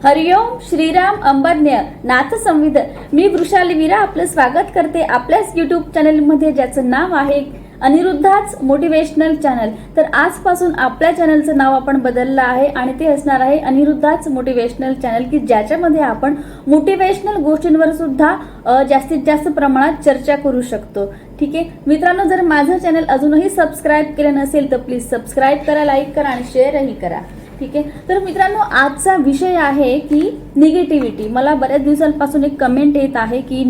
हरिओम श्रीराम अंबज्ञ नाथ संविद। मी वृषाली वीरा आपलं स्वागत करते आपल्याच यूट्यूब चॅनलमध्ये, ज्याचं नाव आहे अनिरुद्धाच मोटिवेशनल चॅनल। तर आजपासून आपल्या चॅनलचं नाव आपण बदललं आहे आणि ते असणार आहे अनिरुद्धाच मोटिवेशनल चॅनल, की ज्याच्यामध्ये आपण मोटिवेशनल गोष्टींवर सुद्धा जास्तीत जास्त प्रमाणात चर्चा करू शकतो। ठीक आहे मित्रांनो, जर माझं चॅनल अजूनही सबस्क्राईब केलं नसेल तर प्लीज सबस्क्राईब करा, लाईक करा आणि शेअरही करा। ठीक आहे, तर मित्रांनो आजचा विषय आहे की निगेटिव्हिटी। मला बऱ्याच दिवसांपासून एक कमेंट येत आहे की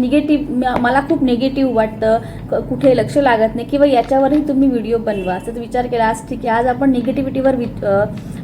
मला खूप निगेटिव्ह वाटतं, कुठे लक्ष लागत नाही किंवा याच्यावरही तुम्ही व्हिडिओ बनवा। असं विचार केला, आज ठीक आहे आज आपण निगेटिव्हिटीवर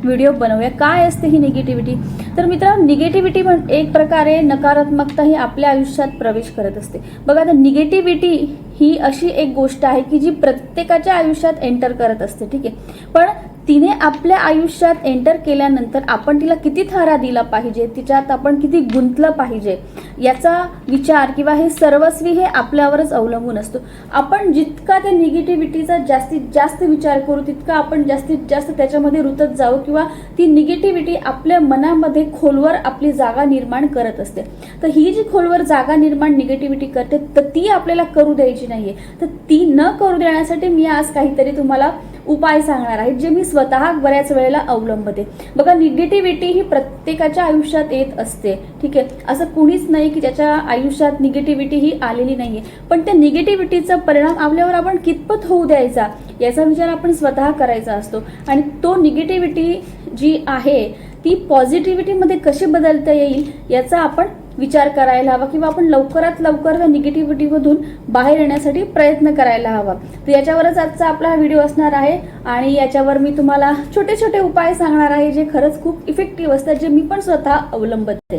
व्हिडिओ बनवूया। काय असते ही निगेटिव्हिटी? तर मित्रांनो निगेटिव्हिटी एक प्रकारे नकारात्मकता ही आपल्या आयुष्यात प्रवेश करत असते। बघा, आता निगेटिव्हिटी ही अशी एक गोष्ट आहे की जी प्रत्येकाच्या आयुष्यात एंटर करत असते। ठीक आहे, पण तिने आपल्या आयुष्यात एंटर केल्यानंतर आपण तिला किती थारा दिला पाहिजे, तिच्यात आपण किती गुंतलं पाहिजे याचा विचार किंवा हे सर्वस्वी हे आपल्यावरच अवलंबून असतो। आपण जितका त्या निगेटिव्हिटीचा जास्तीत जास्त विचार करू तितका आपण जास्तीत जास्त त्याच्यामध्ये रुतत जाऊ किंवा ती निगेटिव्हिटी आपल्या मनामध्ये खोलवर आपली जागा निर्माण करत असते। तर ही जी खोलवर जागा निर्माण निगेटिव्हिटी करते तर ती आपल्याला करू द्यायची नाहीये। तर ती न करू देण्यासाठी मी आज काहीतरी तुम्हाला उपाय सांगणार आहे, जे मी स्वतः बऱ्याच वेळेला अवलंबते। बघा, निगेटिव्हिटी ही प्रत्येकाच्या आयुष्यात येत असते। ठीक आहे, असं कुणीच नाही की त्याच्या आयुष्यात निगेटिव्हिटी ही आलेली नाहीये, पण त्या निगेटिव्हिटीचा परिणाम आपल्यावर आपण कितपत होऊ द्यायचा याचा विचार आपण स्वतः करायचा असतो। आणि तो निगेटिव्हिटी जी आहे ती पॉझिटिव्हिटीमध्ये कशी बदलता येईल याचा आपण विचार करायला हवा किंवा आपण लवकरात लवकर त्या निगेटिव्हिटीमधून बाहेर येण्यासाठी प्रयत्न करायला हवा। तर याच्यावरच आजचा आपला हा व्हिडिओ असणार आहे आणि याच्यावर मी तुम्हाला छोटे छोटे उपाय सांगणार आहे जे खरंच खूप इफेक्टिव्ह असतात, जे मी पण स्वतः अवलंबते।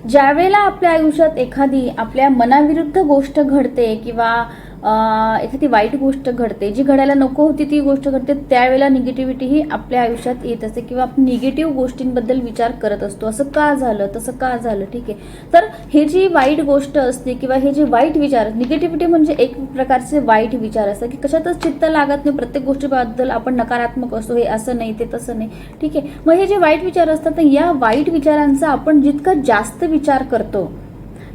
ज्यावेळेला आपल्या आयुष्यात एखादी आपल्या मनाविरुद्ध गोष्ट घडते किंवा एखादी वाईट गोष्ट घडते, जी घडायला नको होती ती गोष्ट घडते, त्यावेळेला निगेटिव्हिटी ही आपल्या आयुष्यात येत असते किंवा आपण निगेटिव्ह गोष्टींबद्दल विचार करत असतो, असं का झालं तसं का झालं। ठीक आहे, तर हे जी वाईट गोष्ट असते किंवा हे जे वाईट विचार, निगेटिव्हिटी म्हणजे एक प्रकारचे वाईट विचार असतात की कशातच चित्त लागत नाही, प्रत्येक गोष्टीबद्दल आपण नकारात्मक असतो, हे असं नाही ते तसं नाही। ठीक आहे, मग हे जे वाईट विचार असतात तर या वाईट विचारांचा आपण जितका जास्त विचार करतो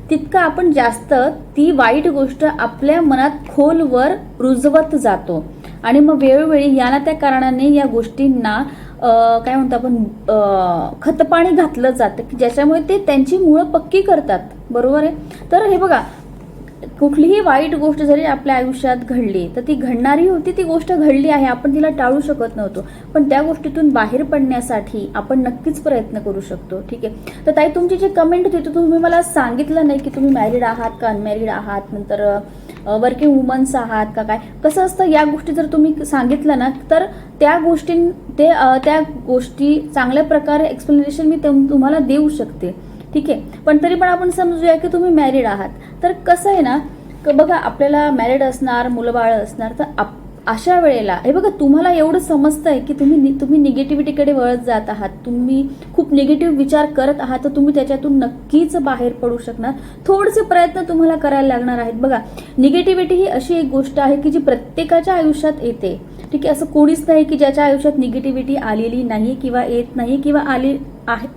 तितका आपण जास्त ती वाईट गोष्ट आपल्या मनात खोलवर रुजवत जातो आणि मग वेळोवेळी या ना त्या कारणाने या गोष्टींना काय म्हणतो आपण खतपाणी घातलं जातं की ज्याच्यामुळे ते त्यांची मुळं पक्की करतात। बरोबर आहे, तर हे बघा, कुठलीही वाईट गोष्ट जरी आपल्या आयुष्यात घडली तर ती घडणारी होती, ती गोष्ट घडली आहे, आपण तिला टाळू शकत नव्हतो, पण त्या गोष्टीतून बाहेर पडण्यासाठी आपण नक्कीच प्रयत्न करू शकतो। ठीक आहे, तर ताई तुमची जी कमेंट होती तर तुम्ही मला सांगितलं नाही की तुम्ही मॅरिड आहात का अनमॅरिड आहात, नंतर वर्किंग वुमन्स आहात का, काय कसं असतं या गोष्टी जर तुम्ही सांगितलं ना तर त्या गोष्टी चांगल्या प्रकारे एक्सप्लेनेशन मी तुम्हाला देऊ शकते। ठीक आहे, पण तरी पण आपण समजूया की तुम्ही मॅरिड आहात। तर कसं आहे ना, बघा आपल्याला मॅरिड असणार, मुलं बाळ असणार, तर अशा वेळेला हे बघा तुम्हाला एवढं समजतंय की तुम्ही निगेटिव्हिटीकडे वळत जात आहात, तुम्ही खूप निगेटिव्ह विचार करत आहात, तर तुम्ही त्याच्यातून नक्कीच बाहेर पडू शकणार। थोडेसे प्रयत्न तुम्हाला करायला लागणार आहेत। बघा, निगेटिव्हिटी ही अशी एक गोष्ट आहे की जी प्रत्येकाच्या आयुष्यात येते। ठीक आहे, असं कोणीच नाही की ज्याच्या आयुष्यात निगेटिव्हिटी आलेली नाही किंवा येत नाही किंवा आली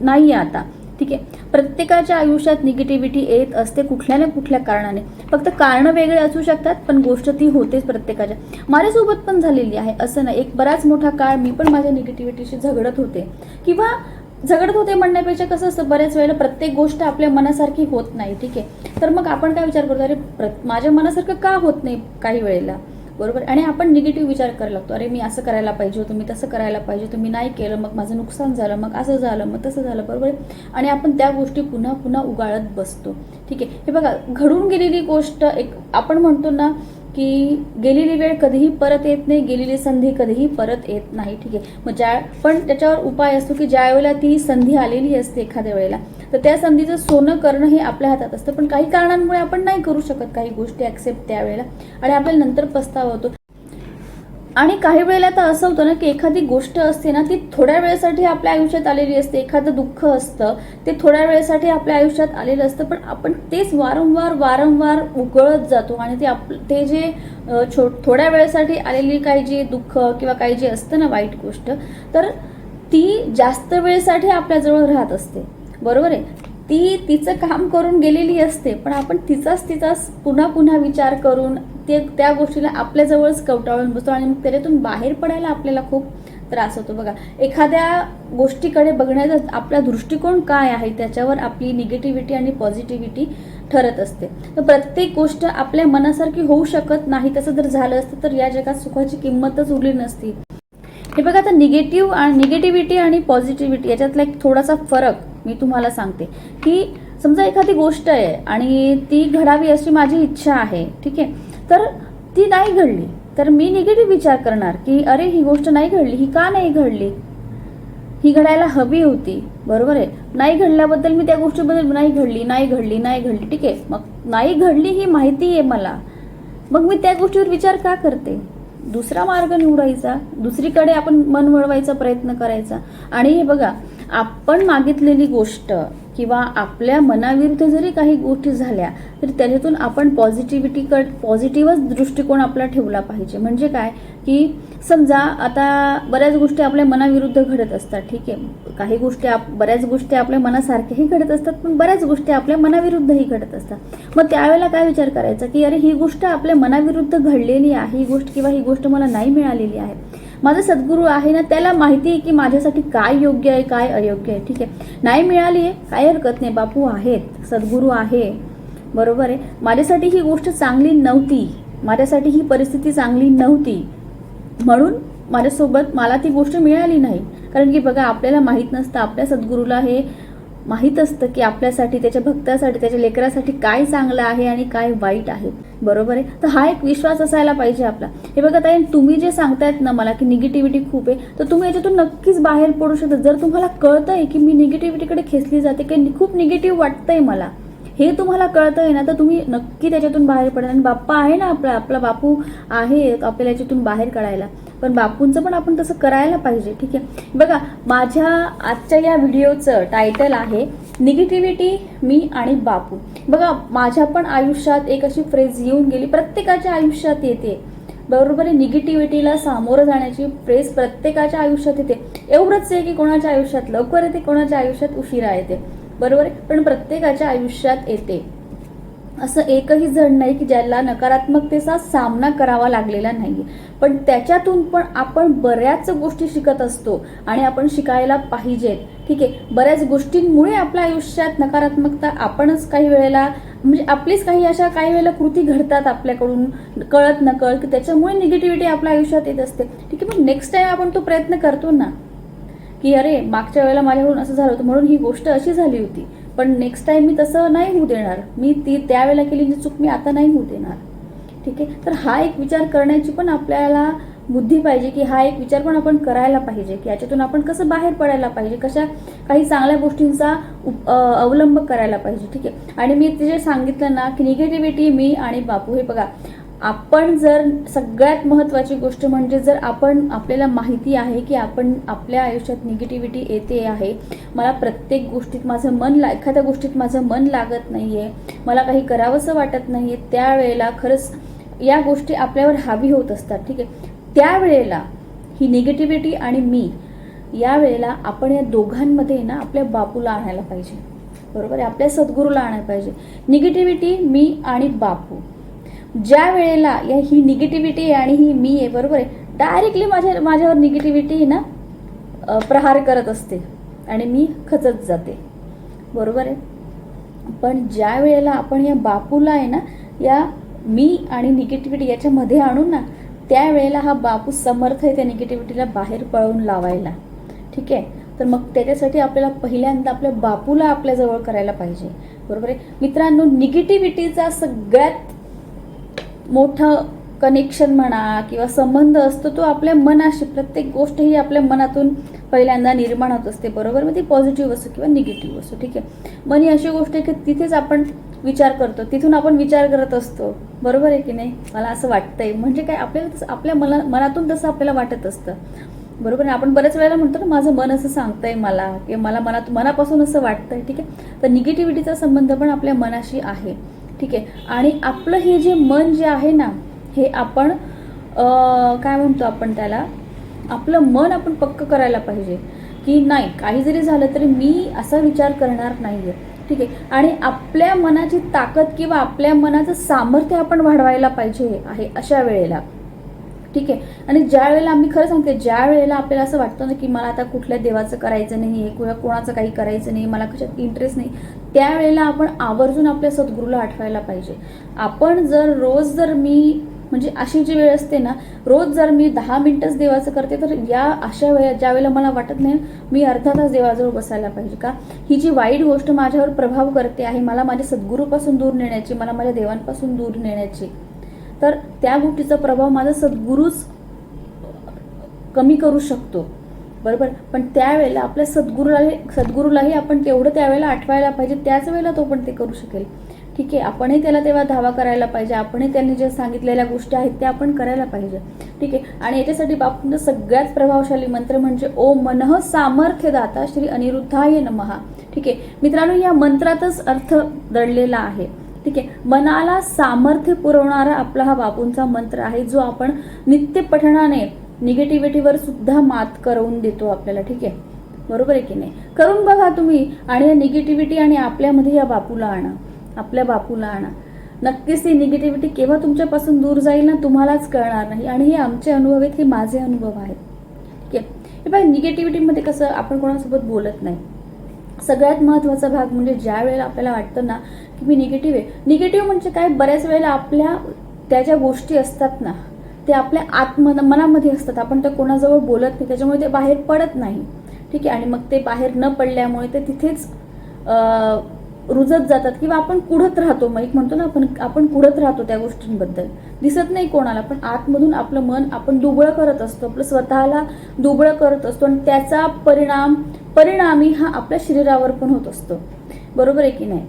नाही आता। ठीक आहे, प्रत्येकाच्या आयुष्यात निगेटिव्हिटी येत असते कुठल्या ना कुठल्या कारणाने, फक्त कारण वेगळे असू शकतात पण गोष्ट ती होतेच प्रत्येकाच्या। माझ्यासोबत पण झालेली आहे, असं नाही, एक बराच मोठा काळ मी पण माझ्या निगेटिव्हिटीशी झगडत होते म्हणण्यापेक्षा कसं असतं, बऱ्याच वेळेला प्रत्येक गोष्ट आपल्या मनासारखी होत नाही। ठीक आहे, तर मग आपण काय विचार करतो, अरे माझ्या मनासारखं का होत नाही काही वेळेला, बरोबर, आणि आपण निगेटिव्ह विचार करायला लागतो, अरे मी असं करायला पाहिजे होतं, मी तसं करायला पाहिजे होतं, मी नाही केलं मग माझं नुकसान झालं, मग असं झालं मग तसं झालं, बरोबर, आणि आपण त्या गोष्टी पुन्हा पुन्हा उगाळत बसतो। ठीक आहे, हे बघा, घडून गेलेली गोष्ट एक आपण म्हणतो ना की गेलेली वेळ कधीही परत येत नाही, गेलेली संधी कधीही परत येत नाही। ठीक आहे, मग पण त्याच्यावर उपाय असतो की ज्या वेळेला ती संधी आलेली असते एखाद्या वेळेला तर त्या संधीचं सोनं करणं हे आपल्या हातात असतं, पण काही कारणांमुळे आपण नाही करू शकत काही गोष्टी ऍक्सेप्ट त्यावेळेला आणि आपल्याला नंतर पस्तावा होतो। आणि काही वेळेला तर असं होतं ना की एखादी गोष्ट असते ना ती थोड्या वेळेसाठी आपल्या आयुष्यात आलेली असते, एखादं दुःख असतं ते थोड्या वेळेसाठी आपल्या आयुष्यात आलेलं असतं, पण आपण तेच वारंवार उकळत जातो आणि ते जे थोड्या वेळेसाठी आलेली काही जे दुःख किंवा काही जे असतं ना वाईट गोष्ट, तर ती जास्त वेळेसाठी आपल्याजवळ राहत असते। बरोबर आहे. ती तिचं काम करून गेलेली असते, पण आपण तिचाच पुन्हा पुन्हा विचार करून त्या गोष्टीला आपल्याजवळच कवटाळून बसतो आणि मग त्याच्यातून बाहेर पडायला आपल्याला खूप त्रास होतो. बघा, एखाद्या गोष्टीकडे बघण्याचा आपला दृष्टिकोन काय आहे त्याच्यावर आपली निगेटिव्हिटी आणि पॉझिटिव्हिटी ठरत असते. तर प्रत्येक गोष्ट आपल्या मनासारखी होऊ शकत नाही. तसं जर झालं असतं तर या जगात सुखाची किंमतच उरली नसती. हे बघा, आता निगेटिव्हिटी आणि पॉझिटिव्हिटी याच्यातला एक थोडासा फरक मी तुम्हाला सांगते. की समजा एखादी गोष्ट आहे आणि ती घडावी अशी माझी इच्छा आहे, ठीक आहे, तर ती नाही घडली तर मी निगेटिव्ह विचार करणार की अरे ही गोष्ट नाही घडली, ही का नाही घडली, ही घडायला हवी होती, बरोबर आहे. नाही घडल्याबद्दल मी त्या गोष्टीबद्दल नाही घडली, ठीक आहे. मग नाही घडली ही माहिती आहे मला, मग मी त्या गोष्टीवर विचार का करते? दुसरा मार्ग निवडायचा, दुसरीकडे आपण मन वळवायचा प्रयत्न करायचा. आणि हे बघा, आपण मागितलेली गोष्ट किंवा आपल्या मनाविरुद्ध जरी काही गोष्टी झाल्या तरी त्याच्यातून आपण पॉझिटिव्हच दृष्टिकोन आपला ठेवला पाहिजे. म्हणजे काय की समजा आता बऱ्याच गोष्टी आपल्या मनाविरुद्ध घडत असतात, ठीक आहे. काही गोष्टी बऱ्याच गोष्टी आपल्या मनासारख्याही घडत असतात, पण बऱ्याच गोष्टी आपल्या मनाविरुद्धही घडत असतात. मग त्यावेळेला काय विचार करायचा की अरे ही गोष्ट आपल्या मनाविरुद्ध घडलेली आहे, ही गोष्ट मला नाही मिळालेली आहे. माझा सद्गुरू आहे ना, त्याला माहिती आहे की माझ्यासाठी काय योग्य आहे काय अयोग्य आहे, ठीक आहे. नाही मिळाली आहे काही हरकत नाही, बापू आहेत, सद्गुरू आहे, बरोबर आहे. माझ्यासाठी ही गोष्ट चांगली नव्हती, माझ्यासाठी ही परिस्थिती चांगली नव्हती, म्हणून माझ्यासोबत मला ती गोष्ट मिळाली नाही. कारण की बघा, आपल्याला माहीत नसतं, आपल्या सद्गुरूला हे माहीत असतं की आपल्यासाठी, त्याच्या भक्तासाठी, त्याच्या लेकरासाठी काय चांगलं आहे आणि काय वाईट आहे, बरोबर आहे. तर हा एक विश्वास असायला पाहिजे आपला. हे बघा ताई, तुम्ही जे सांगतायत ना मला की निगेटिव्हिटी खूप आहे, तर तुम्ही याच्यातून नक्कीच बाहेर पडू शकता. जर तुम्हाला कळतंय की मी निगेटिव्हिटीकडे खेचली जाते, की खूप निगेटिव्ह वाटतंय मला, हे तुम्हाला कळतंय ना, तर तुम्ही नक्की त्याच्यातून बाहेर पडा. आणि बाप्पा आहे ना, आपला बापू आहे आपल्याला याच्यातून बाहेर काढायला. पण बापूंचं पण आपण तसं करायला पाहिजे, ठीक आहे. बघा, माझ्या आजच्या या व्हिडिओचं टायटल आहे निगेटिव्हिटी, मी आणि बापू. बघा, माझ्या पण आयुष्यात एक अशी फ्रेज येऊन गेली, प्रत्येकाच्या आयुष्यात येते, बरोबर आहे. निगेटिव्हिटीला सामोरं जाण्याची फ्रेज प्रत्येकाच्या आयुष्यात येते. एवढंच आहे की कोणाच्या आयुष्यात लवकर येते, कोणाच्या आयुष्यात उशिरा येते, बरोबर आहे. पण प्रत्येकाच्या आयुष्यात येते. असं एकही जण नाही की ज्याला नकारात्मकतेचा सामना करावा लागलेला नाही. पण त्याच्यातून पण आपण बऱ्याच गोष्टी शिकत असतो आणि आपण शिकायला पाहिजेत, ठीक आहे. बऱ्याच गोष्टींमुळे आपल्या आयुष्यात नकारात्मकता आपणच काही वेळेला, म्हणजे आपलीच काही वेळेला कृती घडतात आपल्याकडून कळत नकळत, की त्याच्यामुळे निगेटिव्हिटी आपल्या आयुष्यात येत असते, ठीक आहे. पण नेक्स्ट टाइम आपण तो प्रयत्न करतो ना की अरे मागच्या वेळेला माझ्याकडून असं झालं होतं म्हणून ही गोष्ट अशी झाली होती, पण नेक्स्ट टाइम मी तसं नाही होऊ देणार, मी ती त्यावेळेला केलेली चूक मी आता नाही होऊ देणार, ठीक आहे. तर हा एक विचार करण्याची पण आपल्याला बुद्धी पाहिजे, की हा एक विचार पण आपण करायला पाहिजे की याच्यातून आपण कसं बाहेर पडायला पाहिजे, काही चांगल्या गोष्टींचा अवलंब करायला पाहिजे, ठीक आहे. आणि मी ते जे सांगितलं ना की निगेटिव्हिटी, मी आणि बापू, हे बघा, आपण जर सगळ्यात महत्त्वाची गोष्ट म्हणजे जर आपल्याला माहिती आहे की आपण आपल्या आयुष्यात निगेटिव्हिटी येते आहे, मला प्रत्येक गोष्टीत एखाद्या गोष्टीत माझं मन लागत नाहीये, मला काही करावंसं वाटत नाहीये, त्यावेळेला खरंच या गोष्टी आपल्यावर हावी होत असतात, ठीक आहे. त्यावेळेला ही निगेटिव्हिटी आणि मी, या वेळेला आपण या दोघांमध्ये ना आपल्या बापूला आणायला पाहिजे, बरोबर आहे, आपल्या सद्गुरूला आणायला पाहिजे. निगेटिव्हिटी, मी आणि बापू, ज्या वेळेला ही निगेटिव्हिटी आणि ही मी आहे, बरोबर आहे, डायरेक्टली माझ्यावर निगेटिव्हिटी ना प्रहार करत असते आणि मी खचत जाते, बरोबर आहे. पण ज्या वेळेला आपण या बापूला आहे ना, या मी आणि निगेटिव्हिटी याच्यामध्ये आणून ना, त्यावेळेला हा बापू समर्थ आहे त्या निगेटिव्हिटीला बाहेर पळवून लावायला, ठीक आहे. तर मग त्याच्यासाठी आपल्याला पहिल्यांदा आपल्या बापूला आपल्याजवळ करायला पाहिजे, बरोबर आहे. मित्रांनो, निगेटिव्हिटीचा सगळ्यात मोठं कनेक्शन म्हणा किंवा संबंध असतो तो आपल्या मनाशी. प्रत्येक गोष्ट ही आपल्या मनातून पहिल्यांदा निर्माण होत असते, बरोबर. मग ती पॉझिटिव्ह असो किंवा निगेटिव्ह असो, ठीक आहे. मन ही अशी गोष्ट आहे की तिथेच आपण विचार करतो, तिथून आपण विचार करत असतो, बरोबर आहे की नाही. मला असं वाटतंय, म्हणजे काय, आपल्या मनातून तसं आपल्याला वाटत असतं, बरोबर आहे. आपण बऱ्याच वेळेला म्हणतो ना, माझं मन असं सांगतंय मला, किंवा मला मनापासून असं वाटतंय, ठीक आहे. तर निगेटिव्हिटीचा संबंध पण आपल्या मनाशी आहे, ठीक आहे. आणि आपलं हे जे मन जे आहे ना, हे आपण काय म्हणतो आपण त्याला, आपलं मन आपण पक्क करायला पाहिजे की नाही, काही जरी झालं तरी मी असा विचार करणार नाहीये. ठीक आहे. आणि आपल्या मनाची ताकद किंवा आपल्या मनाचं सामर्थ्य आपण वाढवायला पाहिजे आहे अशा वेळेला. ठीक आहे. आणि ज्या वेळेला आम्ही खरं सांगते, ज्या वेळेला आपल्याला असं वाटतं ना की मला आता कुठल्या देवाचं करायचं नाही आहे किंवा कोणाचं काही करायचं नाही, मला कशात इंटरेस्ट नाही, त्यावेळेला आपण आवर्जून आपल्या सद्गुरूला आठवायला पाहिजे. आपण रोज जर मी म्हणजे अशी जी वेळ असते ना, रोज जर मी 10 मिनिटच देवाचं करते, तर या अशा वेळा ज्या वेळेला मला वाटत नाही, मी अर्धा तास देवाजवळ बसायला पाहिजे. का, ही जी वाईट गोष्ट माझ्यावर प्रभाव करते आहे, मला माझ्या सद्गुरूपासून दूर नेण्याची, मला माझ्या देवांपासून दूर नेण्याची, तर त्या गोष्टीचा प्रभाव माझा सद्गुरूच कमी करू शकतो. बरोबर. पण त्यावेळेला आपल्या सद्गुरूलाही आपण तेवढं त्यावेळेला आठवायला पाहिजे, त्याच वेळेला तो पण ते करू शकेल. ठीक आहे. आपणही त्याला तेव्हा धावा करायला पाहिजे, आपणही त्यांनी ज्या सांगितलेल्या गोष्टी आहेत त्या आपण करायला पाहिजे. ठीक आहे. आणि याच्यासाठी बापूंचा सगळ्यात प्रभावशाली मंत्र म्हणजे ओम मनः सामर्थ्य दाता श्री अनिरुद्धाय नमः. ठीक आहे मित्रांनो, या मंत्रातच अर्थ दडलेला आहे. ठीक आहे. मनाला सामर्थ्य पुरवणारा आपला हा बापूंचा मंत्र आहे, जो आपण नित्य पठणाने निगेटिव्हिटीवर सुद्धा मात करवून देतो आपल्याला. ठीक आहे. बरोबर आहे की नाही? करून बघा तुम्ही, आणि या निगेटिव्हिटी आणि आपल्यामध्ये या बापूला आणा, आपल्या बापूला आणा. नक्कीच ती निगेटिव्हिटी केव्हा तुमच्यापासून दूर जाईल ना, तुम्हालाच कळणार नाही. आणि हे आमचे अनुभव आहेत, हे माझे अनुभव आहेत. ठीक आहे. हे बघा, निगेटिव्हिटीमध्ये कसं आपण कोणासोबत बोलत नाही. सगळ्यात महत्त्वाचा भाग म्हणजे ज्या वेळेला आपल्याला वाटतं ना की मी निगेटिव्ह आहे. निगेटिव्ह म्हणजे काय, बऱ्याच वेळेला आपल्या त्या ज्या गोष्टी असतात ना, ते आपल्या मनामध्ये असतात, आपण त्या कोणाजवळ बोलत नाही, त्याच्यामुळे ते बाहेर पडत नाही. ठीक आहे. आणि मग ते बाहेर न पडल्यामुळे ते तिथेच रुजत जातात किंवा आपण कुढत राहतो. मग एक म्हणतो ना आपण कुढत राहतो त्या गोष्टींबद्दल, दिसत नाही कोणाला, पण आतमधून आपलं मन आपण दुबळं करत असतो, आपलं स्वतःला दुबळं करत असतो, आणि त्याचा परिणामी हा आपल्या शरीरावर पण होत असतो. बरोबर आहे की नाही?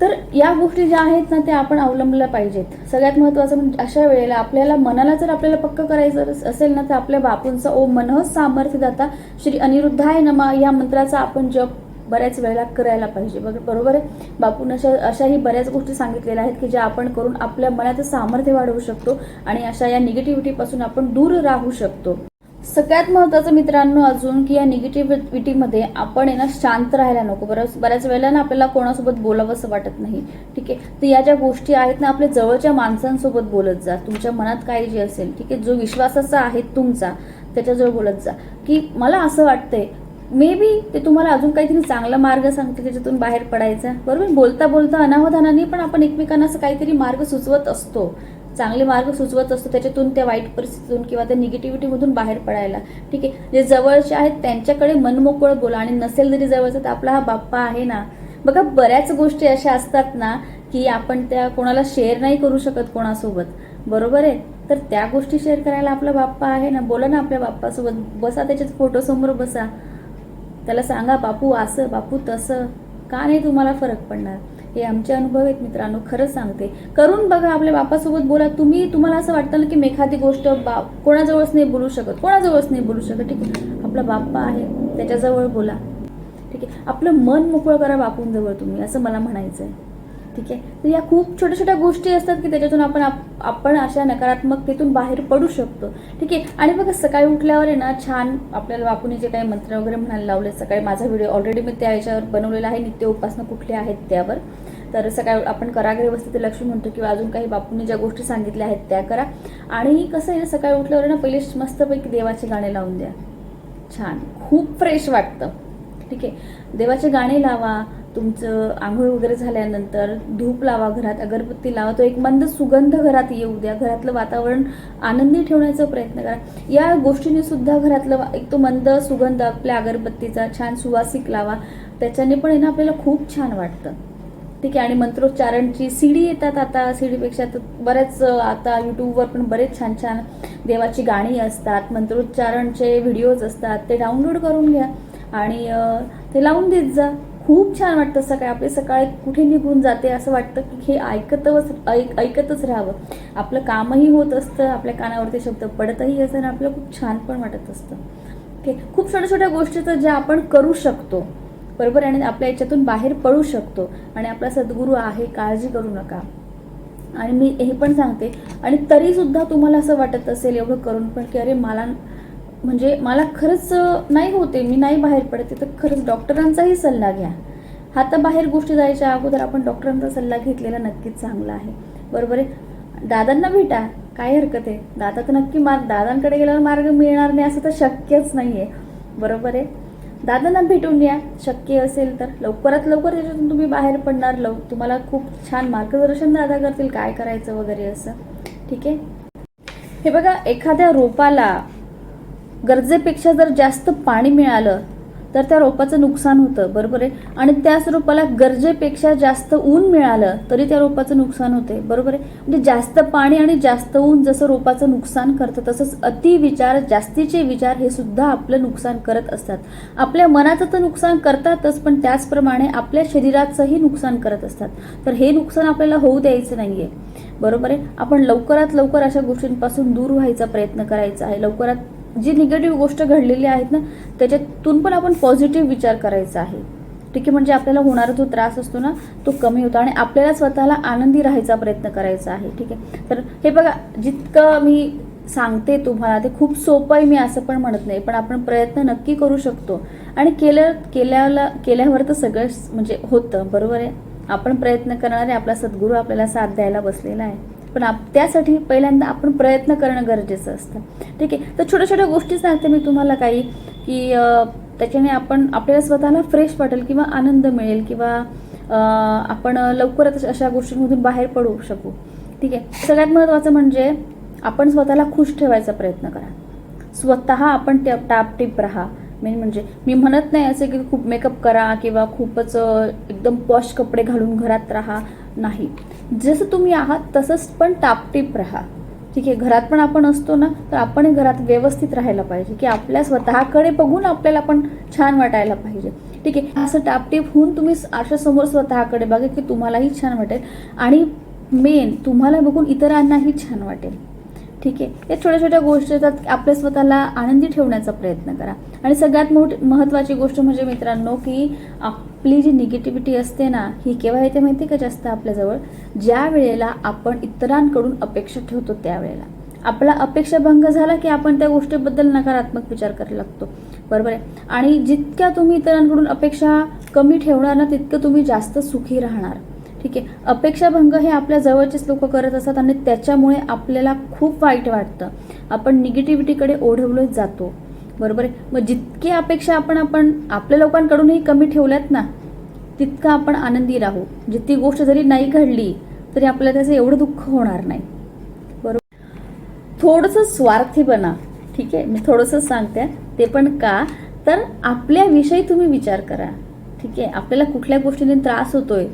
तर या गोष्टी ज्या आहेत ना, त्या आपण अवलंबल्या पाहिजेत. सगळ्यात महत्त्वाचं म्हणजे अशा वेळेला आपल्याला मनाला जर आपल्याला पक्क करायचं असेल ना, तर आपल्या बापूंचा ओम मनः सामर्थ्य दाता श्री अनिरुद्धाय नमः या मंत्राचा आपण जप बऱ्याच वेळेला करायला पाहिजे. बरोबर आहे. बापून अशाही बऱ्याच गोष्टी सांगितलेल्या आहेत की ज्या आपण करून आपल्या मनाचं सामर्थ्य वाढवू शकतो आणि अशा या निगेटिव्हिटीपासून आपण दूर राहू शकतो. सगळ्यात महत्त्वाचं मित्रांनो अजून की या निगेटिव्हिटीमध्ये आपण आहे ना शांत राहायला नको. बऱ्याच वेळेला ना आपल्याला कोणासोबत बोलावंसं वाटत नाही. ठीक आहे. तर या ज्या गोष्टी आहेत ना, आपल्या जवळच्या माणसांसोबत बोलत जा. तुमच्या मनात काही जे असेल, ठीक आहे, जो विश्वासाचा आहे तुमचा, त्याच्याजवळ बोलत जा की मला असं वाटतंय, मे बी ते तुम्हाला अजून काहीतरी चांगला मार्ग सांगते त्याच्यातून बाहेर पडायचा. बरोबर. बोलता बोलता अनावधानाने पण आपण एकमेकांना असं काहीतरी मार्ग सुचवत असतो, चांगले मार्ग सुचवत असतो, त्याच्यातून त्या वाईट परिस्थितीतून किंवा त्या निगेटिव्हिटीमधून बाहेर पडायला. ठीक आहे. जे जवळचे आहेत त्यांच्याकडे मनमोकळं बोला, आणि नसेल जरी जवळचं तर आपला हा बाप्पा आहे ना. बघा, बऱ्याच गोष्टी अशा असतात ना की आपण त्या कोणाला शेअर नाही करू शकत कोणासोबत. बरोबर आहे. तर त्या गोष्टी शेअर करायला आपला बाप्पा आहे ना. बोला ना आपल्या बाप्पासोबत, बसा त्याच्याच फोटोसमोर बसा, त्याला सांगा बापू असं, बापू तसं. का नाही तुम्हाला फरक पडणार? हे आमचे अनुभव आहेत मित्रांनो, खरंच सांगते. करून बघा, आपल्या बापासोबत बोला. तुम्हाला असं वाटतं ना की मी एखादी गोष्ट कोणाजवळच नाही बोलू शकत, ठीक आहे, आपला बाप्पा आहे त्याच्याजवळ बोला. ठीक आहे. आपलं मन मोकळं करा बापूंजवळ तुम्ही, असं मला म्हणायचं आहे. ठीक आहे. तर या खूप छोट्या छोट्या गोष्टी असतात की त्याच्यातून आपण अशा नकारात्मकतेतून बाहेर पडू शकतो. ठीक आहे. आणि बघा, सकाळी उठल्यावर आहे ना छान आपल्याला बापूंनी जे काही मंत्र वगैरे म्हणायला लावले, सकाळी माझा व्हिडिओ ऑलरेडी मी त्या याच्यावर बनवलेला आहे, नित्य उपासना कुठल्या आहेत त्यावर. तर सकाळी आपण कराग्रे वस्ती लक्ष्मी म्हणतो किंवा अजून काही बापूंनी ज्या गोष्टी सांगितल्या आहेत त्या करा. आणि कसं आहे ना, सकाळी उठल्यावर ना पहिले मस्तपैकी देवाचे गाणे लावून द्या. छान, खूप फ्रेश वाटतं. ठीक आहे. देवाचे गाणे लावा. तुमचं आंघोळ वगैरे झाल्यानंतर धूप लावा, घरात अगरबत्ती लावा, तो एक मंद सुगंध घरात येऊ द्या. घरातलं वातावरण आनंदी ठेवण्याचा प्रयत्न करा. या गोष्टीने सुद्धा घरातलं एक तो मंद सुगंध आपल्या अगरबत्तीचा छान सुवासिक लावा, त्याच्याने पण आहे ना आपल्याला खूप छान वाटतं. ठीक आहे. आणि मंत्रोच्चारणची सीडी येतात आता, सीडीपेक्षा बऱ्याच आता यूट्यूबवर पण बरेच छान छान देवाची गाणी असतात, मंत्रोच्चारणचे व्हिडिओज असतात, ते डाउनलोड करून घ्या आणि ते लावून देत जा. खूप छान वाटतं. आपली सकाळ कुठे निघून जाते असं वाटतं की हे ऐकतच राहावं. आपलं कामही होत असतं, आपल्या कानावरती शब्द पडतही असतं आणि आपल्याला खूप छान पण वाटत असतं. ठीक. खूप छोट्या छोट्या गोष्टी तर ज्या आपण करू शकतो. बरोबर. आणि आपल्या याच्यातून बाहेर पडू शकतो. आणि आपला सद्गुरू आहे, काळजी करू नका. आणि मी हे पण सांगते, आणि तरी सुद्धा तुम्हाला असं वाटत असेल एवढं करून पण की अरे मला म्हणजे मला खरंच नाही होते, मी नाही बाहेर पडते, तर खरंच डॉक्टरांचाही सल्ला घ्या. आता बाहेर गोष्टी जायच्या अगोदर आपण डॉक्टरांचा सल्ला घेतलेला नक्कीच चांगला आहे. बरोबर आहे. दादांना भेटा, काय हरकत आहे. दादा तर नक्की दादांकडे गेल्यावर मार्ग मिळणार नाही असं तर शक्यच नाही आहे. बरोबर आहे. दादांना भेटून या शक्य असेल तर. लवकरात लवकर त्याच्यातून तुम्ही बाहेर पडणार. तुम्हाला खूप छान मार्गदर्शन दादा करतील काय करायचं वगैरे असं. ठीक आहे. हे बघा, एखाद्या रोपाला गरजेपेक्षा जर जास्त पाणी मिळालं तर त्या रोपाचं नुकसान होतं. बरोबर आहे. आणि त्याच रोपाला गरजेपेक्षा जास्त ऊन मिळालं तरी त्या रोपाचं नुकसान होते. बरोबर आहे. म्हणजे जास्त पाणी आणि जास्त ऊन जसं रोपाचं नुकसान करतं, तसंच अतिविचार, जास्तीचे विचार हे सुद्धा आपलं नुकसान करत असतात. आपल्या मनाचं तर नुकसान करतातच, पण त्याचप्रमाणे आपल्या शरीराचंही नुकसान करत असतात. तर हे नुकसान आपल्याला होऊ द्यायचं नाहीये. बरोबर आहे. आपण लवकरात लवकर अशा गोष्टींपासून दूर व्हायचा प्रयत्न करायचा आहे. लवकरात जी निगेटिव्ह गोष्ट घडलेली आहेत ना, त्याच्यातून पण आपण पॉझिटिव्ह विचार करायचा आहे. ठीक आहे. म्हणजे आपल्याला होणारा जो त्रास असतो ना, तो कमी होतो आणि आपल्याला स्वतःला आनंदी राहायचा प्रयत्न करायचा आहे. ठीक आहे. तर हे बघा, जितकं मी सांगते तुम्हाला ते खूप सोपं आहे, मी असं पण म्हणत नाही, पण आपण प्रयत्न नक्की करू शकतो. आणि केल्यावर तर सगळं म्हणजे होतं. बरोबर आहे. आपण प्रयत्न करणारे आपला सद्गुरू आपल्याला साथ द्यायला बसलेला आहे. पण त्यासाठी पहिल्यांदा आपण प्रयत्न करणं गरजेचं असतं. ठीक आहे. तर छोट्या छोट्या गोष्टी सांगते मी तुम्हाला काही, की त्याच्याने आपल्याला स्वतःला फ्रेश वाटेल किंवा आनंद मिळेल किंवा आपण लवकरच अशा गोष्टींमधून बाहेर पडू शकू. ठीक आहे. सगळ्यात महत्त्वाचं म्हणजे आपण स्वतःला खुश ठेवायचा प्रयत्न करा. स्वतः आपण टापटीप राहा. मेन म्हणजे मी म्हणत नाही असं की खूप मेकअप करा किंवा खूपच एकदम पॉश कपडे घालून घरात राहा. नाही, जसं तुम्ही आहात तसंच पण टापटीप राहा. ठीक आहे. घरात पण आपण असतो ना, तर आपण घरात व्यवस्थित राहायला पाहिजे, की आपल्या स्वतःकडे बघून आपल्याला पण छान वाटायला पाहिजे. ठीक आहे. असं टापटीप होऊन तुम्ही आरशासमोर स्वतःकडे बघा, की तुम्हालाही छान वाटेल आणि मेन तुम्हाला बघून इतरांनाही छान वाटेल. ठीक आहे. या छोट्या छोट्या गोष्टी येतात, आपल्या स्वतःला आनंदी ठेवण्याचा प्रयत्न करा. आणि सगळ्यात महत्त्वाची गोष्ट म्हणजे मित्रांनो, की आपली जी निगेटिव्हिटी असते ना, ही केव्हा येते माहिती का जास्त आपल्याजवळ, ज्या वेळेला आपण इतरांकडून अपेक्षा ठेवतो त्यावेळेला. आपला अपेक्षाभंग झाला की आपण त्या गोष्टीबद्दल नकारात्मक विचार करायला लागतो. बरोबर आहे. आणि जितक्या तुम्ही इतरांकडून अपेक्षा कमी ठेवणार ना, तितकं तुम्ही जास्त सुखी राहणार. ठीक आहे. अपेक्षाभंग हे आपल्या जवळचेच लोक करत असतात आणि त्याच्यामुळे आपल्याला खूप वाईट वाटतं. आपण निगेटिव्हिटीकडे ओढवलं जातो. बरोबर आहे. मग जितकी अपेक्षा आपण आपल्या लोकांकडूनही कमी ठेवल्यात ना, तितकं आपण आनंदी राहू. जितकी गोष्ट जरी नाही घडली तरी आपल्याला त्याचं एवढं दुःख होणार नाही. बरोबर. थोडंसं स्वार्थी बना. ठीक आहे. मी थोडंसं सांगते, ते पण का, तर आपल्याविषयी तुम्ही विचार करा. ठीक आहे. आपल्याला कुठल्या गोष्टीने त्रास होतोय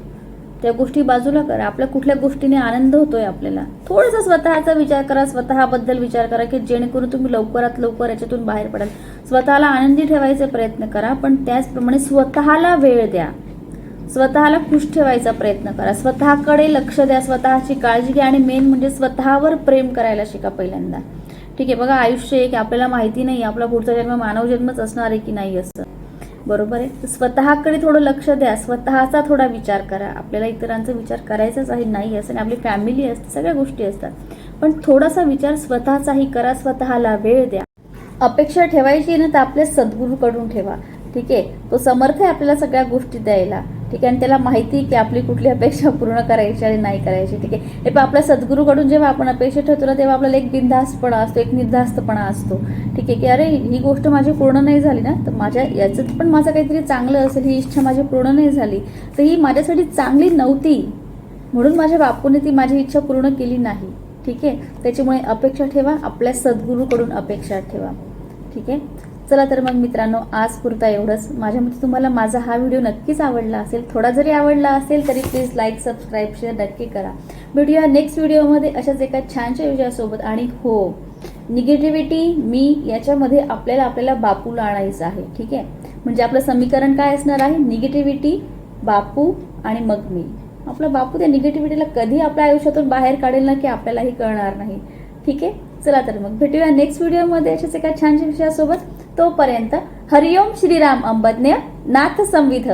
त्या गोष्टी बाजूला करा. आपल्या कुठल्या गोष्टीने आनंद होतोय आपल्याला, थोडासा स्वतःचा विचार करा. स्वतःबद्दल विचार करा, की जेणेकरून तुम्ही लवकरात लवकर याच्यातून बाहेर पडाल. स्वतःला आनंदी ठेवायचा प्रयत्न करा, पण त्याचप्रमाणे स्वतःला वेळ द्या. स्वतःला खुश ठेवायचा प्रयत्न करा. स्वतःकडे लक्ष द्या. स्वतःची काळजी घ्या आणि मेन म्हणजे स्वतःवर प्रेम करायला शिका पहिल्यांदा. ठीक आहे. बघा, आयुष्य एक आपल्याला माहिती नाही आपला पुढचा जन्म मानव जन्मच असणार आहे की नाही असं. बरोबर आहे. स्वतःकडे थोडं लक्ष द्या. स्वतःचा थोडा विचार करा. आपल्याला इतरांचा विचार करायचाच आहे नाही असं नाही, आपली फॅमिली असते, सगळ्या गोष्टी असतात, पण थोडासा विचार स्वतःचाही करा. स्वतःला वेळ द्या. अपेक्षा ठेवायची ना तर आपल्या सद्गुरूकडून ठेवा. ठीक आहे. तो समर्थ आहे आपल्याला सगळ्या गोष्टी द्यायला. ठीक आहे. आणि त्याला माहिती आहे की आपली कुठली अपेक्षा पूर्ण करायची आणि नाही करायची. ठीक आहे. हे पण आपल्या सद्गुरूकडून जेव्हा आपण अपेक्षा ठेवतो ना, तेव्हा आपल्याला एक बिनधास्तपणा असतो, एक निर्धास्तपणा असतो. ठीक आहे. की अरे, ही गोष्ट माझी पूर्ण नाही झाली ना, तर माझ्या याच्यात पण माझं काहीतरी चांगलं असेल, ही इच्छा माझी पूर्ण नाही झाली तर ही माझ्यासाठी चांगली नव्हती, म्हणून माझ्या बापूने ती माझी इच्छा पूर्ण केली नाही. ठीक आहे. त्याच्यामुळे अपेक्षा ठेवा. आपल्या सद्गुरूकडून अपेक्षा ठेवा. ठीक आहे. चला तर मग मित्रांनो, आज पुरता एवढंच. माझ्या मते तुम्हाला माझा हा व्हिडिओ नक्कीच आवडला असेल. थोडा जरी आवडला असेल तरी प्लीज लाईक, सबस्क्राईब, शेअर नक्की करा. भेटूया नेक्स्ट व्हिडिओमध्ये अशाच एका छानशा विषयासोबत. आणि हो, निगेटिव्हिटी मी याच्यामध्ये आपल्याला बापूला आणायचं आहे. ठीक आहे. म्हणजे आपलं समीकरण काय असणार आहे, निगेटिव्हिटी, बापू आणि मग मी. आपला बापू त्या निगेटिव्हिटीला कधी आपल्या आयुष्यातून बाहेर काढेल ना, की आपल्यालाही कळणार नाही. ठीक आहे. चला तर मग भेटूया नेक्स्ट व्हिडिओमध्ये अशाच एका छानशा विषयासोबत. तोपर्यंत हरिओम श्रीराम अंबज्ञ नाथ संविध.